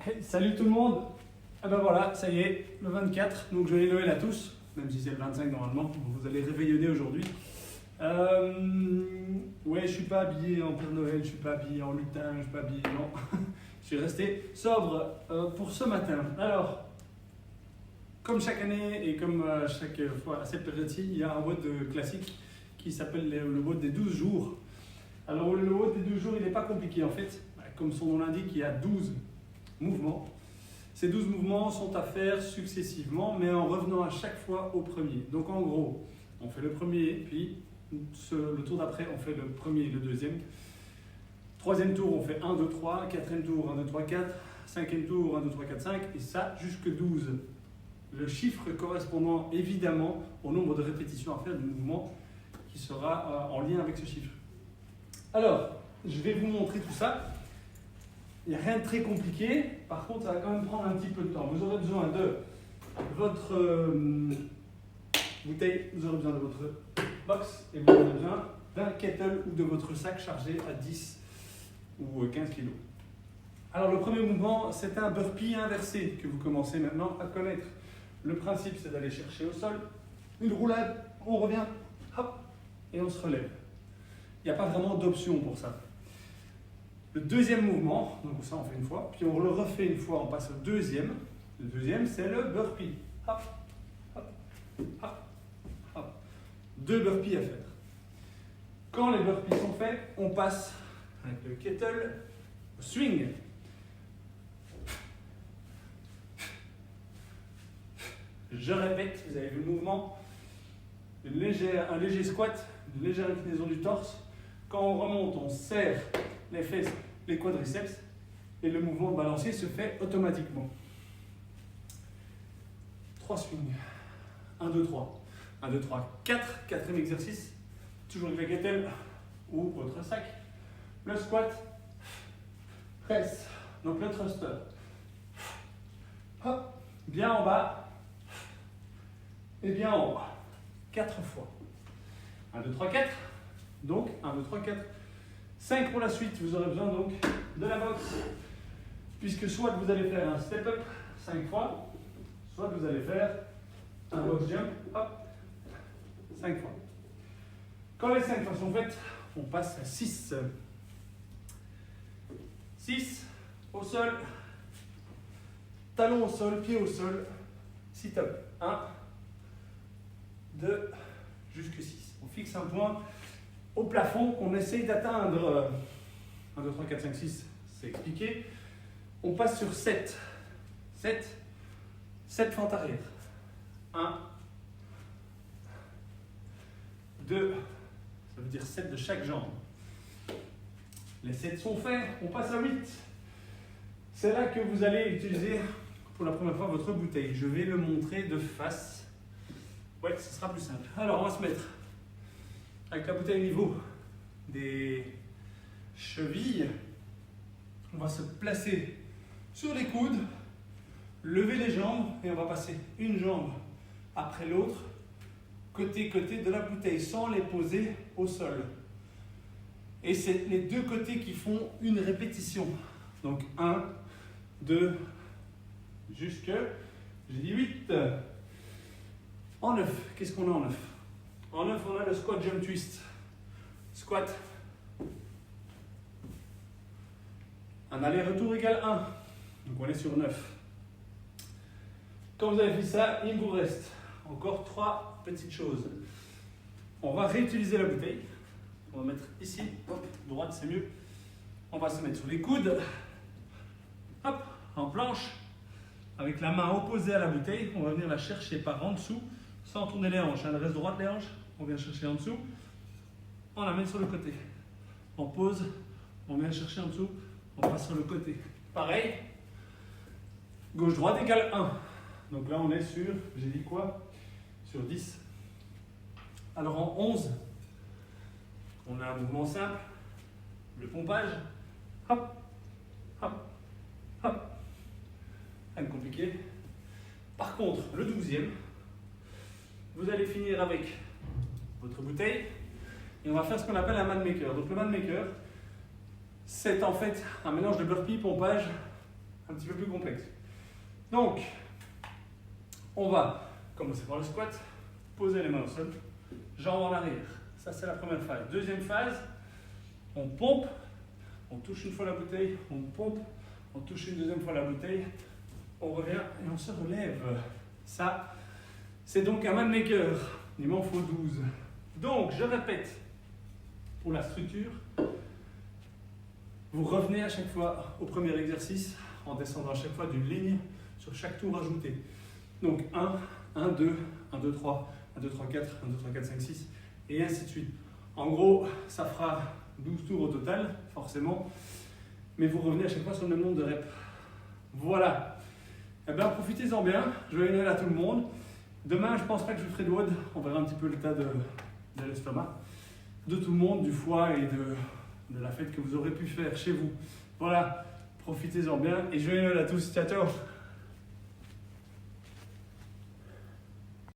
Hey, salut tout le monde. Ah ben voilà, ça y est, le 24, donc joyeux Noël à tous, même si c'est le 25 normalement, vous allez réveillonner aujourd'hui. Ouais, je suis pas habillé en Père Noël, je suis pas habillé en lutin, je suis pas habillé, non. Je suis resté sobre pour ce matin. Alors, comme chaque année et comme chaque fois à cette période-ci, il y a un WOD classique qui s'appelle le WOD des 12 jours. Alors le WOD des 12 jours, il n'est pas compliqué en fait. Comme son nom l'indique, il y a 12 mouvements. Ces 12 mouvements sont à faire successivement, mais en revenant à chaque fois au premier. Donc en gros, on fait le premier, puis le tour d'après, on fait le premier et le deuxième. Troisième tour, on fait 1, 2, 3. Quatrième tour, 1, 2, 3, 4. Cinquième tour, 1, 2, 3, 4, 5. Et ça, jusque 12. Le chiffre correspondant évidemment au nombre de répétitions à faire du mouvement qui sera en lien avec ce chiffre. Alors, je vais vous montrer tout ça. Il n'y a rien de très compliqué, par contre ça va quand même prendre un petit peu de temps. Vous aurez besoin de votre bouteille, vous aurez besoin de votre box et vous aurez besoin d'un kettle ou de votre sac chargé à 10 ou 15 kg. Alors le premier mouvement, c'est un burpee inversé que vous commencez maintenant à connaître. Le principe, c'est d'aller chercher au sol, une roulade, on revient, hop, et on se relève. Il n'y a pas vraiment d'option pour ça. Le deuxième mouvement, donc ça on fait une fois, puis on le refait une fois, on passe au deuxième. Le deuxième, c'est le burpee. Hop, hop, hop, hop. 2 burpees à faire. Quand les burpees sont faits, on passe avec le kettle au swing. Je répète, vous avez vu le mouvement, un léger squat, une légère inclinaison du torse. Quand on remonte, on serre les fesses, les quadriceps, et le mouvement de balancier se fait automatiquement. 3 swings. 1, 2, 3. 1, 2, 3, 4. Quatrième exercice. Toujours avec la kettle ou votre sac. Le squat. Presse. Donc le thruster. Hop. Bien en bas. Et bien en haut. 4 fois. 1, 2, 3, 4. Donc 1, 2, 3, 4. 5 pour la suite, vous aurez besoin donc de la boxe, puisque soit vous allez faire un step up 5 fois, soit vous allez faire un box jump, hop, 5 fois. Quand les 5 fois sont faites, on passe à 6. 6, au sol, talon au sol, pied au sol, sit up. 1, 2, jusque 6. On fixe un point au plafond qu'on essaye d'atteindre. 1, 2, 3, 4, 5, 6, c'est expliqué. On passe sur 7. 7 fentes arrière. 1, 2, ça veut dire 7 de chaque jambe. Les 7 sont faits, on passe à 8. C'est là que vous allez utiliser pour la première fois votre bouteille. Je vais le montrer de face. Ouais, ce sera plus simple. Alors, on va se mettre avec la bouteille au niveau des chevilles. On va se placer sur les coudes, lever les jambes et on va passer une jambe après l'autre, côté de la bouteille, sans les poser au sol. Et c'est les deux côtés qui font une répétition. Donc 1, 2, jusque, j'ai dit 8. En 9, qu'est-ce qu'on a en 9? En 9, on a le squat jump twist. Squat. Un aller-retour égale 1. Donc on est sur 9. Quand vous avez fait ça, il vous reste encore 3 petites choses. On va réutiliser la bouteille. On va mettre ici. Hop, droite, c'est mieux. On va se mettre sur les coudes. Hop, en planche. Avec la main opposée à la bouteille, on va venir la chercher par en dessous, sans tourner les hanches. Elle reste droite les hanches. On vient chercher en dessous, on la met sur le côté. On pose, on vient chercher en dessous, on passe sur le côté. Pareil, gauche-droite égale 1. Donc là on est sur, j'ai dit quoi? Sur 10. Alors en 11, on a un mouvement simple, le pompage. Hop, hop, hop. Rien de compliqué. Par contre, le 12e, vous allez finir avec votre bouteille et on va faire ce qu'on appelle un manmaker. Donc le manmaker, c'est en fait un mélange de burpee, pompage un petit peu plus complexe. Donc, on va commencer par le squat, poser les mains au sol, jambes en arrière. Ça, c'est la première phase. Deuxième phase, on pompe, on touche une fois la bouteille, on pompe, on touche une deuxième fois la bouteille, on revient et on se relève. Ça, c'est donc un manmaker. Il m'en faut 12. Donc, je répète, pour la structure, vous revenez à chaque fois au premier exercice en descendant à chaque fois d'une ligne sur chaque tour ajouté. Donc 1, 1, 2, 1, 2, 3, 1, 2, 3, 4, 1, 2, 3, 4, 5, 6 et ainsi de suite. En gros, ça fera 12 tours au total, forcément, mais vous revenez à chaque fois sur le même nombre de reps. Voilà. Eh bien, profitez-en bien. Joyeux Noël à tout le monde. Demain, je ne pense pas que je ferai de WOD. On verra un petit peu l'état de l'estomac, de tout le monde, du foie et de la fête que vous aurez pu faire chez vous. Voilà. Profitez-en bien et joyeux Noël à tous. Ciao, ciao.